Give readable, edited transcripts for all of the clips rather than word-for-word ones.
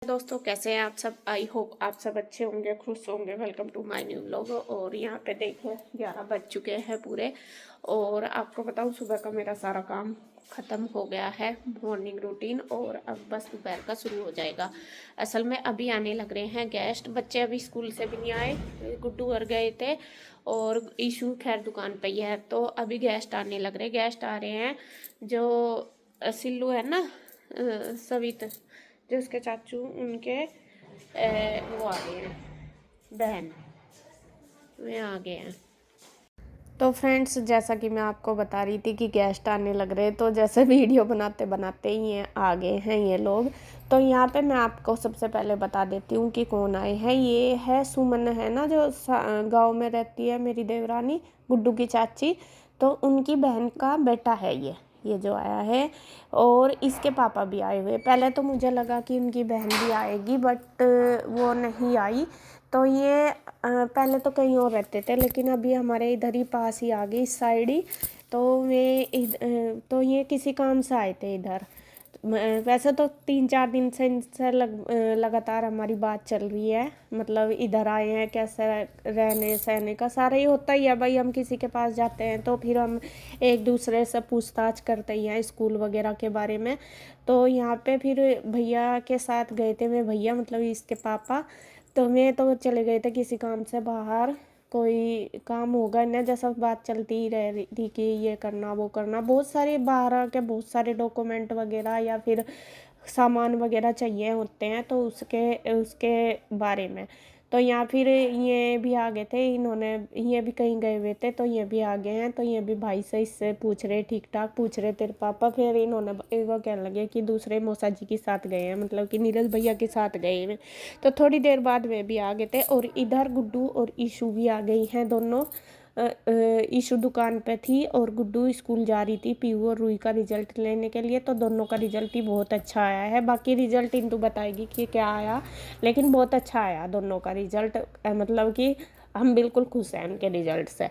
दोस्तों, कैसे हैं आप सब। आई होप आप सब अच्छे होंगे, खुश होंगे। Welcome to my new vlog. और यहाँ पे देखो 11 बज चुके हैं पूरे। और आपको बताऊँ, सुबह का मेरा सारा काम ख़त्म हो गया है, मॉर्निंग रूटीन। और अब बस दोपहर का शुरू हो जाएगा। असल में अभी आने लग रहे हैं गेस्ट। बच्चे अभी स्कूल से भी नहीं आए, गुड्डू और गए थे और ईशू खैर दुकान पे ही है। तो अभी गेस्ट आने लग रहे, गेस्ट आ रहे हैं। जो सिल्लू है ना, सवित, जो उसके चाचू, उनके वो आ गए हैं, बहन वे आ गए हैं। तो फ्रेंड्स, जैसा कि मैं आपको बता रही थी कि गेस्ट आने लग रहे, तो जैसे वीडियो बनाते बनाते ही ये आ गए हैं ये लोग। तो यहाँ पे मैं आपको सबसे पहले बता देती हूँ कि कौन आए हैं। ये है सुमन, है ना, जो गांव में रहती है, मेरी देवरानी, गुड्डू की चाची। तो उनकी बहन का बेटा है ये जो आया है। और इसके पापा भी आए हुए। पहले तो मुझे लगा कि उनकी बहन भी आएगी, बट वो नहीं आई। तो ये पहले तो कहीं और रहते थे, लेकिन अभी हमारे इधर ही पास ही आ गई, इस साइड ही। तो तो ये किसी काम से आए थे इधर। वैसे तो 3-4 दिन से इनसे लगातार हमारी बात चल रही है। मतलब इधर आए हैं, कैसे रहने सहने का सारा ही होता ही है भाई। हम किसी के पास जाते हैं तो फिर हम एक दूसरे से पूछताछ करते ही हैं स्कूल वगैरह के बारे में। तो यहाँ पे फिर भैया के साथ गए थे, मैं भैया मतलब इसके पापा। तो मैं तो चले गए थे किसी काम से बाहर, कोई काम होगा ना, जैसा बात चलती ही रह रही थी कि ये करना वो करना। बहुत सारे बाहर आके बहुत सारे डॉक्यूमेंट वगैरह या फिर सामान वगैरह चाहिए होते हैं, तो उसके उसके बारे में। तो यहाँ फिर ये भी आ गए थे, इन्होंने, ये भी कहीं गए हुए थे, तो ये भी आ गए हैं। तो ये भी भाई से इससे पूछ रहे, ठीक ठाक पूछ रहे तेरे पापा। फिर इन्होंने वो कहने लगे कि दूसरे मौसा जी के साथ गए हैं, मतलब कि नीरज भैया के साथ गए हैं। तो थोड़ी देर बाद वे भी आ गए थे। और इधर गुड्डू और ईशू भी आ गई हैं दोनों। ईशू दुकान पे थी और गुड्डू स्कूल जा रही थी पीयू और रूही का रिजल्ट लेने के लिए। तो दोनों का रिजल्ट ही बहुत अच्छा आया है। बाकी रिजल्ट इंदु बताएगी कि क्या आया, लेकिन बहुत अच्छा आया दोनों का रिजल्ट। मतलब कि हम बिल्कुल खुश हैं उनके रिजल्ट से।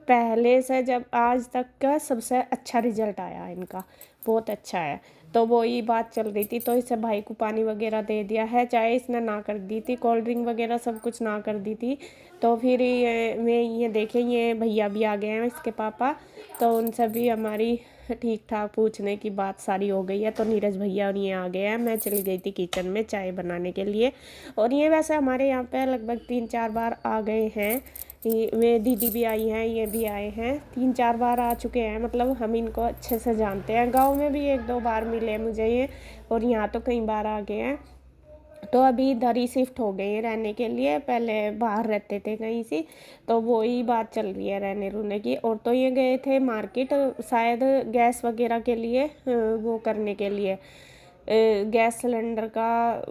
पहले से जब आज तक का सबसे अच्छा रिजल्ट आया इनका, बहुत अच्छा है। तो वही बात चल रही थी। तो इसे भाई को पानी वगैरह दे दिया है, चाय इसने ना कर दी थी, कोल्ड ड्रिंक वगैरह सब कुछ ना कर दी थी। तो फिर ये देखें, ये भैया भी आ गए हैं, इसके पापा। तो उनसे भी हमारी ठीक ठाक पूछने की बात सारी हो गई है। तो नीरज भैया और ये आ गए हैं। मैं चली गई थी किचन में चाय बनाने के लिए। और ये वैसे हमारे यहाँ पे लगभग 3-4 बार आ गए हैं। वे दीदी भी आई हैं, ये भी आए हैं, 3-4 बार आ चुके हैं। मतलब हम इनको अच्छे से जानते हैं। गांव में भी 1-2 बार मिले मुझे ये, और यहाँ तो कई बार आ गए हैं। तो अभी इधर ही शिफ्ट हो गए हैं रहने के लिए, पहले बाहर रहते थे कहीं से। तो वही बात चल रही है रहने रुहने की। और तो ये गए थे मार्केट, शायद गैस वगैरह के लिए, वो करने के लिए, गैस सिलेंडर का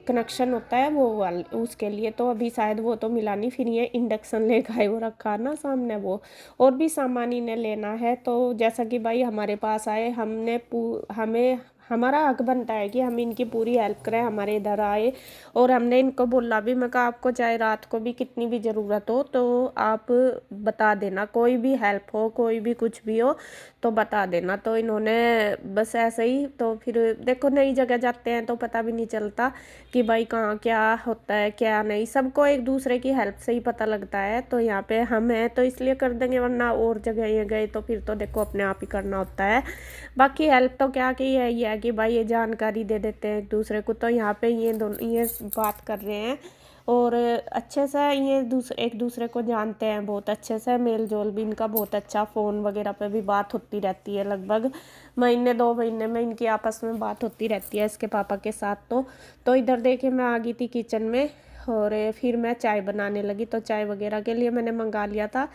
कनेक्शन होता है वो वाल उसके लिए। तो अभी शायद वो तो मिला नहीं। फिर ये इंडक्शन लेकर आए, वो रखा ना सामने वो। और भी सामान इन्हें लेना है। तो जैसा कि भाई हमारे पास आए, हमें हमारा हक बनता है कि हम इनकी पूरी हेल्प करें। हमारे इधर आए और हमने इनको बोला भी, मैं कहा आपको चाहे रात को भी कितनी भी ज़रूरत हो तो आप बता देना, कोई भी हेल्प हो, कोई भी कुछ भी हो तो बता देना। तो इन्होंने बस ऐसे ही। तो फिर देखो, नई जगह जाते हैं तो पता भी नहीं चलता कि भाई कहाँ क्या होता है क्या नहीं। सबको एक दूसरे की हेल्प से ही पता लगता है। तो यहाँ पे हम हैं तो इसलिए कर देंगे, वरना और जगह ये गए तो फिर तो देखो अपने आप ही करना होता है। बाकी हेल्प तो क्या की है, ये है कि भाई ये जानकारी दे देते हैं एक दूसरे को। तो यहाँ पे ये दोनों ये बात कर रहे हैं और अच्छे से ये एक दूसरे को जानते हैं बहुत अच्छे से। मेल जोल भी इनका बहुत अच्छा, फ़ोन वगैरह पे भी बात होती रहती है। लगभग महीने 2 महीने में इनकी आपस में बात होती रहती है इसके पापा के साथ। तो इधर देखिए, मैं आ गई थी किचन में और फिर मैं चाय बनाने लगी। तो चाय वगैरह के लिए मैंने मंगा लिया था।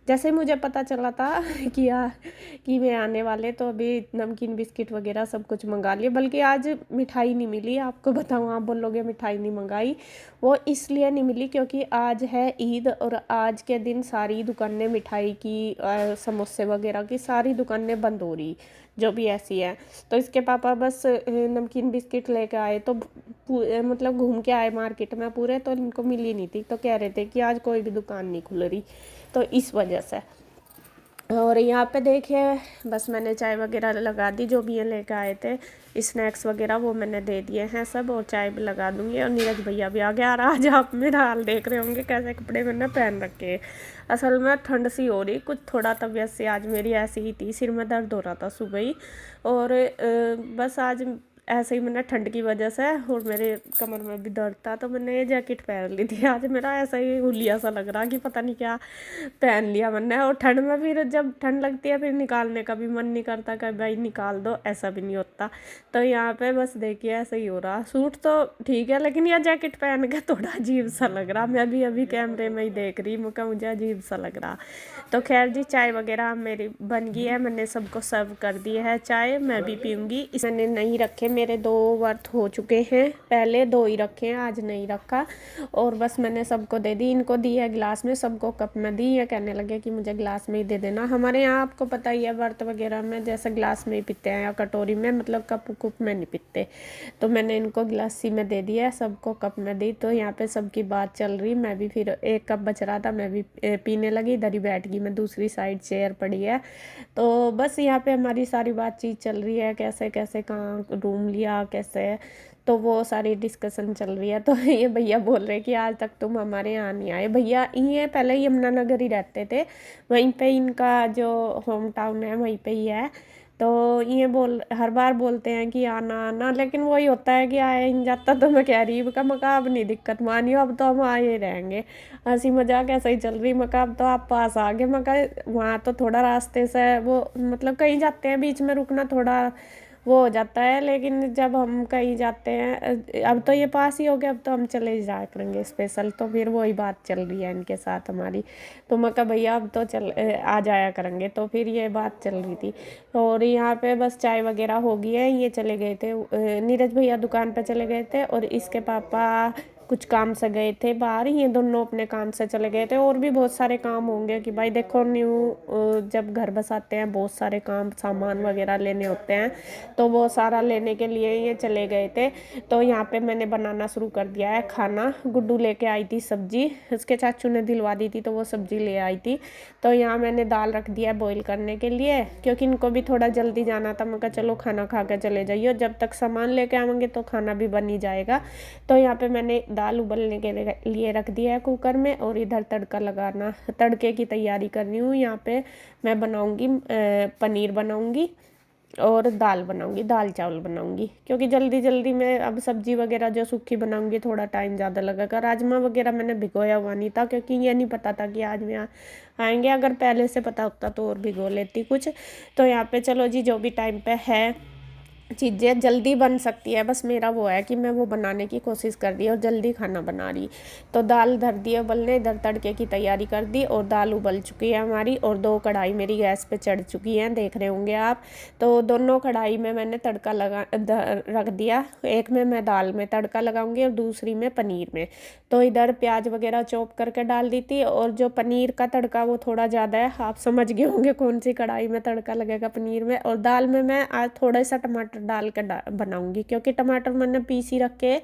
जैसे ही मुझे पता चला था कि वे आने वाले, तो अभी नमकीन बिस्किट वगैरह सब कुछ मंगा लिए। बल्कि आज मिठाई नहीं मिली, आपको बताऊँ, आप बोलोगे मिठाई नहीं मंगाई। वो इसलिए नहीं मिली क्योंकि आज है ईद, और आज के दिन सारी दुकानें मिठाई की, समोसे वगैरह की सारी दुकानें बंद हो रही, जो भी ऐसी है। तो इसके पापा बस नमकीन बिस्किट लेके आए। तो मतलब घूम के आए मार्केट में पूरे, तो इनको मिली नहीं थी। तो कह रहे थे कि आज कोई भी दुकान नहीं खुल रही, तो इस वजह से। और यहाँ पे देखिए बस मैंने चाय वगैरह लगा दी, जो भी ये लेकर आए थे स्नैक्स वगैरह वो मैंने दे दिए हैं सब, और चाय भी लगा दूंगी। और नीरज भैया भी आ गया। और आज आप मेरा हाल देख रहे होंगे कैसे कपड़े मैंने पहन रखे हैं। असल में ठंड सी हो रही, कुछ थोड़ा तबीयत से आज मेरी ऐसी ही थी, सिर में दर्द हो रहा था सुबह ही। और बस आज ऐसे ही मैंने ठंड की वजह से, और मेरे कमर में भी दर्द था, तो मैंने ये जैकेट पहन ली थी। आज मेरा ऐसा ही हुलिया सा लग रहा कि पता नहीं क्या पहन लिया मैंने। और ठंड में फिर जब ठंड लगती है फिर निकालने का भी मन नहीं करता कि भाई निकाल दो, ऐसा भी नहीं होता। तो यहाँ पे बस देखिए ऐसे ही हो रहा। सूट तो ठीक है, लेकिन यह जैकेट पहन के थोड़ा अजीब सा लग रहा। मैं भी अभी कैमरे में ही देख रही हूँ, मुझे अजीब सा लग रहा। तो खैर जी, चाय वगैरह मेरी बन गई है, मैंने सबको सर्व कर दी है चाय, मैं भी पीऊँगी। इस मैंने नहीं रखे, मेरे 2 वर्थ हो चुके हैं, पहले 2 ही रखे हैं, आज नहीं रखा। और बस मैंने सबको दे दी, इनको दी है गिलास में, सबको कप में दी है। कहने लगे कि मुझे गिलास में ही दे देना। हमारे यहाँ आपको पता ही है वर्त वगैरह में जैसे गिलास में ही पीते हैं या कटोरी में, मतलब कप कुप में नहीं पीते। तो मैंने इनको गिलासी में दे दिया, सबको कप में दी। तो यहाँ पे सबकी बात चल रही, मैं भी फिर एक कप बच रहा था, मैं भी पीने लगी। इधर ही बैठ गई मैं, दूसरी साइड चेयर पड़ी है। तो बस यहाँ पे हमारी सारी बातचीत चल रही है, कैसे कैसे कहाँ रूम लिया कैसे, तो वो सारी डिस्कशन चल रही है। तो ये भैया बोल रहे कि आज तक तुम हमारे यहाँ नहीं आए। भैया ये पहले यमुनानगर ही रहते थे, वहीं पे इनका जो होम टाउन है वहीं पे ही है। तो ये हर बार बोलते हैं कि आना आना, लेकिन वही होता है कि आया नहीं जाता। तो मैं कह रही का मका अब नहीं दिक्कत मानियो, अब तो हम आए रहेंगे। हंसी मजाक ऐसा ही चल रही। मका अब तो आप पास आ गए। मका वहाँ तो थोड़ा रास्ते से वो मतलब कहीं जाते हैं बीच में रुकना थोड़ा वो हो जाता है, लेकिन जब हम कहीं जाते हैं अब तो ये पास ही हो गया, अब तो हम चले ही जाया करेंगे स्पेशल। तो फिर वही बात चल रही है इनके साथ हमारी। तो मैं कहा भैया अब तो आ जाया करेंगे, तो फिर ये बात चल रही थी। और यहाँ पे बस चाय वगैरह हो गई है, ये चले गए थे नीरज भैया दुकान पे चले गए थे, और इसके पापा कुछ काम से गए थे बाहर। ये दोनों अपने काम से चले गए थे। और भी बहुत सारे काम होंगे कि भाई देखो जब घर बसाते हैं बहुत सारे काम सामान वगैरह लेने होते हैं, तो वो सारा लेने के लिए ये चले गए थे। तो यहाँ पे मैंने बनाना शुरू कर दिया है खाना। गुड्डू लेके आई थी सब्जी, उसके चाचू ने दिलवा दी थी, तो वो सब्जी ले आई थी। तो यहाँ मैंने दाल रख दिया बॉईल करने के लिए, क्योंकि इनको भी थोड़ा जल्दी जाना था। मैं कहा चलो खाना खा के चले जाइए, जब तक सामान लेके आएंगे तो खाना भी बन ही जाएगा। तो यहाँ पे मैंने दाल उबलने के लिए रख दिया है कुकर में, और इधर तड़के की तैयारी कर रही हूँ। यहाँ पे मैं बनाऊँगी पनीर बनाऊँगी और दाल बनाऊंगी, दाल चावल बनाऊंगी, क्योंकि जल्दी जल्दी में अब सब्जी वगैरह जो सूखी बनाऊंगी थोड़ा टाइम ज़्यादा लगेगा। राजमा वगैरह मैंने भिगोया हुआ नहीं था, क्योंकि ये नहीं पता था कि आज मैं आएंगे। अगर पहले से पता होता तो और भिगो लेती कुछ। तो यहाँ पे चलो जी, जो भी टाइम पे है चीज़ें जल्दी बन सकती है, बस मेरा वो है कि मैं वो बनाने की कोशिश कर रही और जल्दी खाना बना रही। तो दाल धर दी उबलने, इधर तड़के की तैयारी कर दी, और दाल उबल चुकी है हमारी, और 2 कढ़ाई मेरी गैस पे चढ़ चुकी हैं, देख रहे होंगे आप। तो दोनों कढ़ाई में मैंने तड़का रख दिया, एक में मैं दाल में तड़का लगाऊंगी और दूसरी में पनीर में। तो इधर प्याज वगैरह चॉप करके डाल दी थी, और जो पनीर का तड़का वो थोड़ा ज़्यादा है, आप समझ गए होंगे कौन सी कढ़ाई में तड़का लगेगा पनीर में। और दाल में मैं आज थोड़ा सा टमाटर डाल के बनाऊंगी, क्योंकि टमाटर मैंने पीस ही रखे,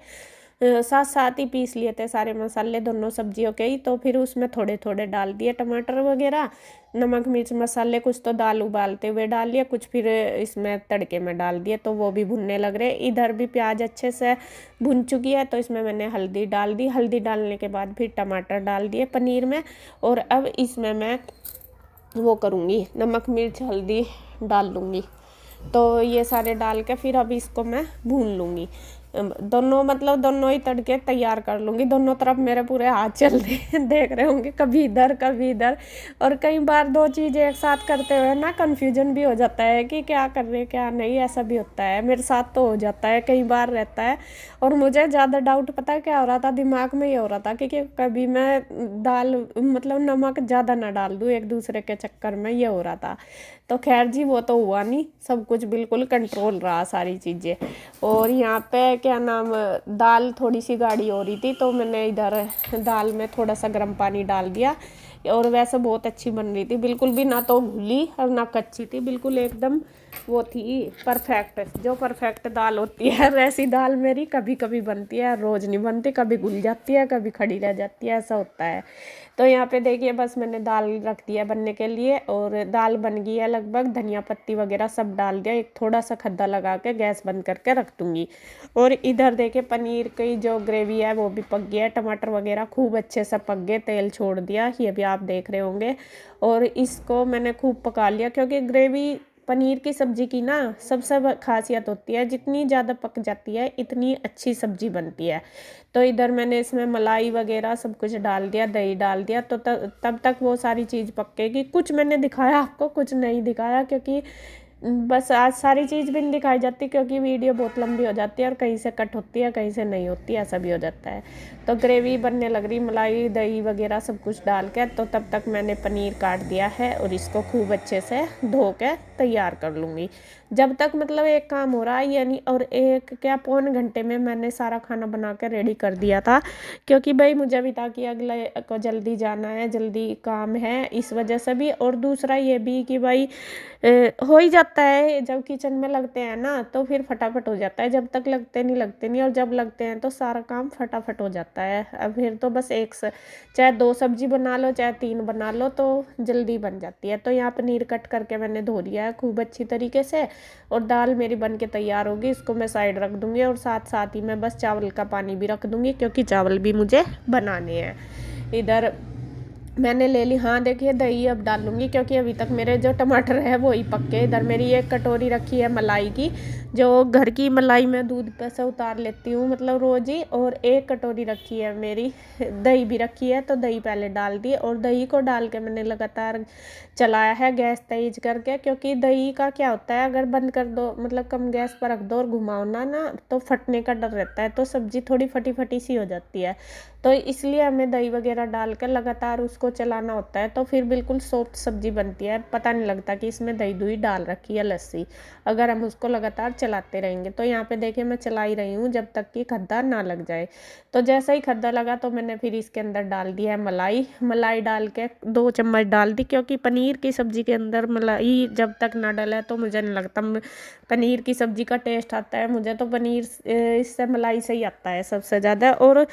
साथ साथ ही पीस लिए थे सारे मसाले दोनों सब्जियों के ही। तो फिर उसमें थोड़े थोड़े डाल दिए टमाटर वगैरह, नमक मिर्च मसाले, कुछ तो दाल उबालते हुए डाल लिया, कुछ फिर इसमें तड़के में डाल दिए, तो वो भी भुनने लग रहे। इधर भी प्याज अच्छे से भुन चुकी है, तो इसमें मैंने हल्दी डाल दी। हल्दी डालने के बाद फिर टमाटर डाल दिए पनीर में, और अब इसमें मैं वो करूँगी, नमक मिर्च हल्दी डाल लूँगी। तो ये सारे डाल के फिर अब इसको मैं भून लूँगी, दोनों मतलब दोनों ही तड़के तैयार कर लूँगी। दोनों तरफ मेरे पूरे हाथ चल रहे हैं, देख रहे होंगे, कभी इधर कभी इधर। और कई बार 2 चीज़ें एक साथ करते हुए ना कन्फ्यूजन भी हो जाता है कि क्या कर रहे क्या नहीं, ऐसा भी होता है। मेरे साथ तो हो जाता है, कई बार रहता है। और मुझे ज़्यादा डाउट पता क्या हो रहा था, दिमाग में ये हो रहा था कि कभी मैं दाल मतलब नमक ज़्यादा ना डाल दूँ एक दूसरे के चक्कर में, ये हो रहा था। तो खैर जी, वो तो हुआ नहीं, सब कुछ बिल्कुल कंट्रोल रहा सारी चीज़ें। और यहाँ पे क्या नाम, दाल थोड़ी सी गाढ़ी हो रही थी, तो मैंने इधर दाल में थोड़ा सा गर्म पानी डाल दिया। और वैसे बहुत अच्छी बन रही थी, बिल्कुल भी ना तो घुली और ना कच्ची थी, बिल्कुल एकदम वो थी परफेक्ट, जो परफेक्ट दाल होती है वैसी दाल मेरी कभी कभी बनती है, रोज़ नहीं बनती, कभी घुल जाती है, कभी खड़ी रह जाती है, ऐसा होता है। तो यहाँ पे देखिए बस मैंने दाल रख दिया बनने के लिए और दाल बन गई है लगभग। धनिया पत्ती वगैरह सब डाल दिया, एक थोड़ा सा खद्दा लगा के गैस बंद करके रख दूँगी। और इधर देखिए पनीर की जो ग्रेवी है वो भी पक गया है, टमाटर वगैरह खूब अच्छे से पक गए, तेल छोड़ दिया, ये भी आप देख रहे होंगे। और इसको मैंने खूब पका लिया, क्योंकि ग्रेवी पनीर की सब्ज़ी की ना सबसे खासियत होती है, जितनी ज़्यादा पक जाती है इतनी अच्छी सब्ज़ी बनती है। तो इधर मैंने इसमें मलाई वगैरह सब कुछ डाल दिया, दही डाल दिया, तो तब तक वो सारी चीज़ पकेगी। कुछ मैंने दिखाया आपको, कुछ नहीं दिखाया, क्योंकि बस आज सारी चीज़ भी नहीं दिखाई जाती, क्योंकि वीडियो बहुत लंबी हो जाती है और कहीं से कट होती है, कहीं से नहीं होती, ऐसा भी हो जाता है। तो ग्रेवी बनने लग रही, मलाई दही वगैरह सब कुछ डाल के, तो तब तक मैंने पनीर काट दिया है और इसको खूब अच्छे से धो के तैयार कर लूँगी। जब तक मतलब एक काम हो रहा है यानी, और एक क्या पौन घंटे में मैंने सारा खाना बना के रेडी कर दिया था, क्योंकि भाई मुझे भी था कि अगले को जल्दी जाना है, जल्दी काम है, इस वजह से भी। और दूसरा ये भी कि भाई हो ही जाता है जब किचन में लगते हैं ना, तो फिर फटाफट हो जाता है, जब तक लगते नहीं, और जब लगते हैं तो सारा काम फटाफट हो जाता है। अब फिर तो बस चाहे 2 सब्जी बना लो चाहे 3 बना लो, तो जल्दी बन जाती है। तो यहाँ पनीर कट करके मैंने धो लिया है खूब अच्छी तरीके से, और दाल मेरी बन के तैयार होगी, इसको मैं साइड रख दूँगी। और साथ साथ ही मैं बस चावल का पानी भी रख दूँगी, क्योंकि चावल भी मुझे बनाने हैं। इधर मैंने ले ली, हाँ देखिए दही अब डालूंगी, क्योंकि अभी तक मेरे जो टमाटर है वो ही पक्के। इधर मेरी एक कटोरी रखी है मलाई की, जो घर की मलाई मैं दूध पे से उतार लेती हूँ मतलब रोज़ ही। और एक कटोरी रखी है मेरी दही भी रखी है, तो दही पहले डाल दी, और दही को डाल के मैंने लगातार चलाया है गैस तेज करके, क्योंकि दही का क्या होता है, अगर बंद कर दो मतलब कम गैस पर रख दो और घुमाओ ना तो फटने का डर रहता है, तो सब्ज़ी थोड़ी फटी फटी सी हो जाती है। तो इसलिए हमें दही वगैरह डाल कर लगातार उसको चलाना होता है, तो फिर बिल्कुल सॉफ्ट सब्ज़ी बनती है, पता नहीं लगता कि इसमें दही दूही डाल रखी है लस्सी, अगर हम उसको लगातार चलाते रहेंगे। तो यहाँ पे देखिए मैं चला ही रही हूँ जब तक कि खद्दा ना लग जाए। तो जैसा ही खद्दा लगा तो मैंने फिर इसके अंदर डाल दिया है मलाई डाल के 2 चम्मच डाल दी, क्योंकि पनीर की सब्ज़ी के अंदर मलाई जब तक ना डले तो मुझे नहीं लगता पनीर की सब्ज़ी का टेस्ट आता है। मुझे तो पनीर इससे मलाई से ही आता है सबसे ज़्यादा, और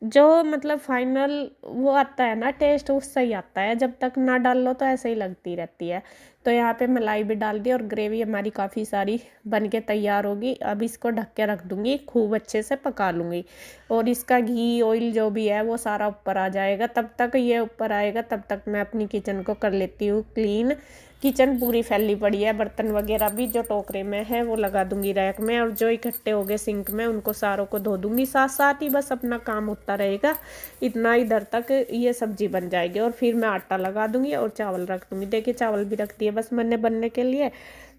जो मतलब फाइनल वो आता है ना टेस्ट, उससे ही आता है, जब तक ना डाल लो तो ऐसे ही लगती रहती है। तो यहाँ पे मलाई भी डाल दी और ग्रेवी हमारी काफ़ी सारी बन के तैयार होगी। अब इसको ढक के रख दूँगी, खूब अच्छे से पका लूँगी, और इसका घी ऑयल जो भी है वो सारा ऊपर आ जाएगा। तब तक ये ऊपर आएगा तब तक मैं अपनी किचन को कर लेती हूँ क्लीन। किचन पूरी फैली पड़ी है, बर्तन वगैरह भी जो टोकरे में है वो लगा दूंगी रैक में, और जो इकट्ठे हो गए सिंक में उनको सारों को धो दूंगी। साथ साथ ही बस अपना काम होता रहेगा, इतना इधर तक ये सब्जी बन जाएगी, और फिर मैं आटा लगा दूंगी और चावल रख दूंगी। देखिए चावल भी रख दिए बस मैंने बनने के लिए,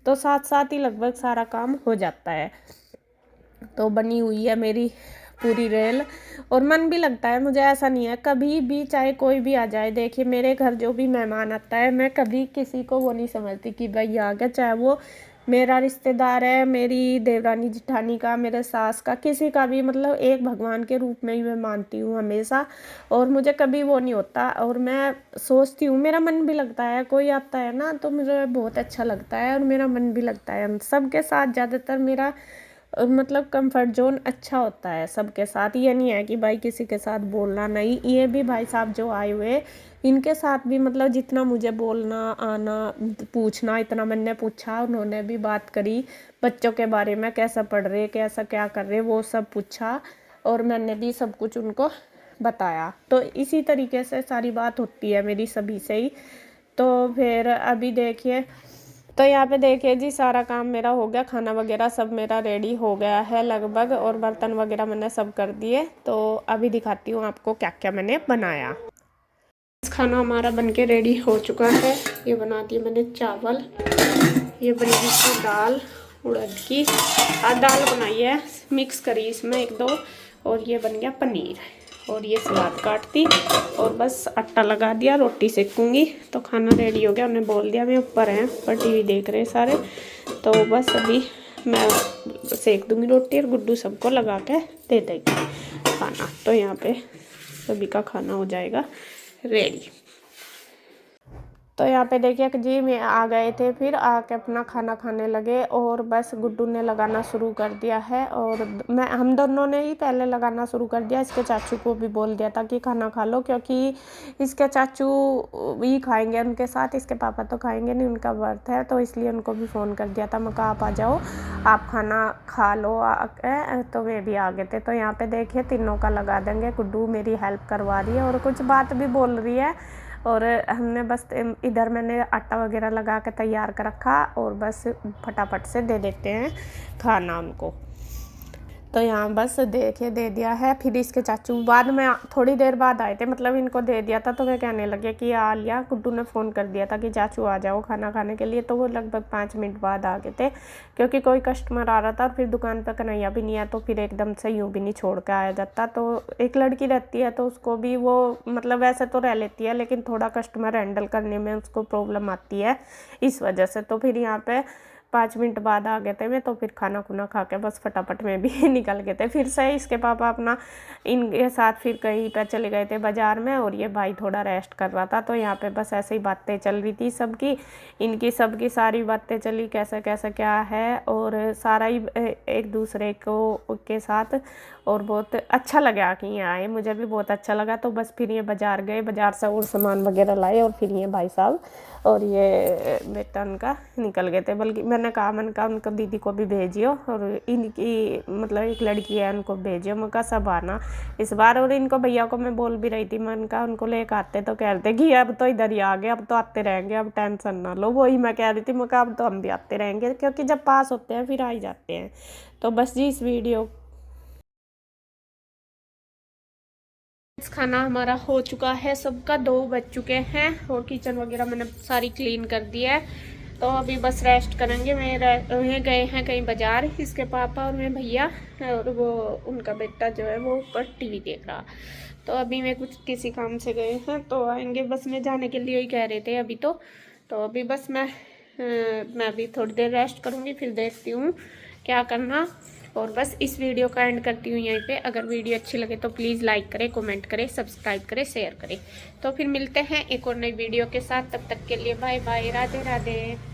तो साथ साथ ही लगभग सारा काम हो जाता है। तो बनी हुई है मेरी पूरी रेल, और मन भी लगता है मुझे, ऐसा नहीं है कभी भी चाहे कोई भी आ जाए। देखिए मेरे घर जो भी मेहमान आता है मैं कभी किसी को वो नहीं समझती कि भाई आ गया, चाहे वो मेरा रिश्तेदार है, मेरी देवरानी जिठानी का, मेरे सास का, किसी का भी, मतलब एक भगवान के रूप में ही मैं मानती हूँ हमेशा, और मुझे कभी वो नहीं होता। और मैं सोचती हूँ, मेरा मन भी लगता है, कोई आता है ना तो मुझे बहुत अच्छा लगता है और मेरा मन भी लगता है। सबके साथ ज़्यादातर मेरा मतलब कंफर्ट जोन अच्छा होता है सबके साथ। ये नहीं है कि भाई किसी के साथ बोलना नहीं, ये भी भाई साहब जो आए हुए इनके साथ भी मतलब जितना मुझे बोलना आना पूछना, इतना मैंने पूछा, उन्होंने भी बात करी बच्चों के बारे में, कैसा पढ़ रहे कैसा क्या कर रहे वो सब पूछा, और मैंने भी सब कुछ उनको बताया। तो इसी तरीके से सारी बात होती है मेरी सभी से ही। तो फिर अभी देखिए, तो यहाँ पे देखिए जी सारा काम मेरा हो गया, खाना वगैरह सब मेरा रेडी हो गया है लगभग, और बर्तन वगैरह मैंने सब कर दिए। तो अभी दिखाती हूँ आपको क्या क्या मैंने बनाया। खाना हमारा बनके रेडी हो चुका है। ये बना दिए मैंने चावल, ये बनी थी दाल उड़द की, आज दाल बनाई है मिक्स करी इसमें 1-2, और ये बन गया पनीर, और ये सलाद काट दी, और बस आटा लगा दिया, रोटी सेकूंगी। तो खाना रेडी हो गया, उन्हें बोल दिया मैं ऊपर हैं पर टीवी देख रहे सारे, तो बस अभी मैं सेक दूंगी रोटी, और गुड्डू सबको लगा के दे देगी खाना। तो यहाँ पे सभी का खाना हो जाएगा रेडी। तो यहाँ पे देखिए कि जी मैं आ गए थे, फिर आके अपना खाना खाने लगे और बस गुड्डू ने लगाना शुरू कर दिया है। और मैं हम दोनों ने ही पहले लगाना शुरू कर दिया। इसके चाचू को भी बोल दिया था कि खाना खा लो, क्योंकि इसके चाचू भी खाएंगे उनके साथ, इसके पापा तो खाएंगे नहीं, उनका व्रत है, तो इसलिए उनको भी फ़ोन कर दिया था। मैं कहा आप आ जाओ, आप खाना खा लो आके। तो वे भी आ गए थे। तो यहाँ पे देखिए तीनों का लगा देंगे। गुड्डू मेरी हेल्प करवा रही है और कुछ बात भी बोल रही है। और हमने बस इधर मैंने आटा वगैरह लगा के तैयार कर रखा और बस फटाफट से दे देते हैं खाना उनको। तो यहाँ बस देखिए दे दिया है। फिर इसके चाचू बाद में थोड़ी देर बाद आए थे, मतलब इनको दे दिया था तो वे कहने लगे कि आ लिया। गुड्डू ने फ़ोन कर दिया था कि चाचू आ जाओ खाना खाने के लिए, तो वो लगभग 5 मिनट बाद आ गए थे, क्योंकि कोई कस्टमर आ रहा था और फिर दुकान पर कन्हैया भी नहीं है, तो फिर एकदम से यूँ भी नहीं छोड़ के आया जाता। तो एक लड़की रहती है तो उसको भी वो मतलब वैसे तो रह लेती है, लेकिन थोड़ा कस्टमर हैंडल करने में उसको प्रॉब्लम आती है इस वजह से। तो फिर यहाँ पे 5 मिनट बाद आ गए थे मैं, तो फिर खाना खुना खा के बस फटाफट में भी निकल गए थे। फिर से इसके पापा अपना इनके साथ फिर कहीं पे चले गए थे बाज़ार में, और ये भाई थोड़ा रेस्ट कर रहा था। तो यहाँ पे बस ऐसे ही बातें चल रही थी सबकी, इनकी सबकी सारी बातें चली, कैसे कैसे क्या है, और सारा ही एक दूसरे को के साथ। और बहुत अच्छा लगा कि ये आए, मुझे भी बहुत अच्छा लगा। तो बस फिर ये बाज़ार गए, बाज़ार से और सामान वगैरह लाए, और फिर ये भाई साहब और ये बेटा उनका निकल गए थे। बल्कि मैंने कहा उनको दीदी को भी भेजियो, और इनकी मतलब एक लड़की है उनको भेजियो, मैं कहा सब आना इस बार। और इनको भैया को मैं बोल भी रही थी, मैं उनका उनको लेकर आते, तो कह रहे थे कि अब तो इधर ही आ गए, अब तो आते रहेंगे, अब टेंशन ना लो। वही मैं कह रही थी, मैं कहा अब तो हम भी आते रहेंगे, क्योंकि जब पास होते हैं फिर आ ही जाते हैं। तो बस जी इस वीडियो खाना हमारा हो चुका है सबका, 2 बज चुके हैं, और किचन वगैरह मैंने सारी क्लीन कर दी है। तो अभी बस रेस्ट करेंगे। मैं गए हैं कहीं बाजार, इसके पापा और मेरे भैया, और वो उनका बेटा जो है वो ऊपर टीवी देख रहा। तो अभी मैं कुछ किसी काम से गए हैं, तो आएंगे बस में जाने के लिए ही कह रहे थे अभी। तो अभी बस मैं अभी थोड़ी देर रेस्ट करूँगी, फिर देखती हूँ क्या करना। और बस इस वीडियो का एंड करती हूँ यहीं पे। अगर वीडियो अच्छी लगे तो प्लीज़ लाइक करें, कमेंट करें, सब्सक्राइब करें, शेयर करें। तो फिर मिलते हैं एक और नई वीडियो के साथ। तब तक के लिए बाय बाय, राधे राधे।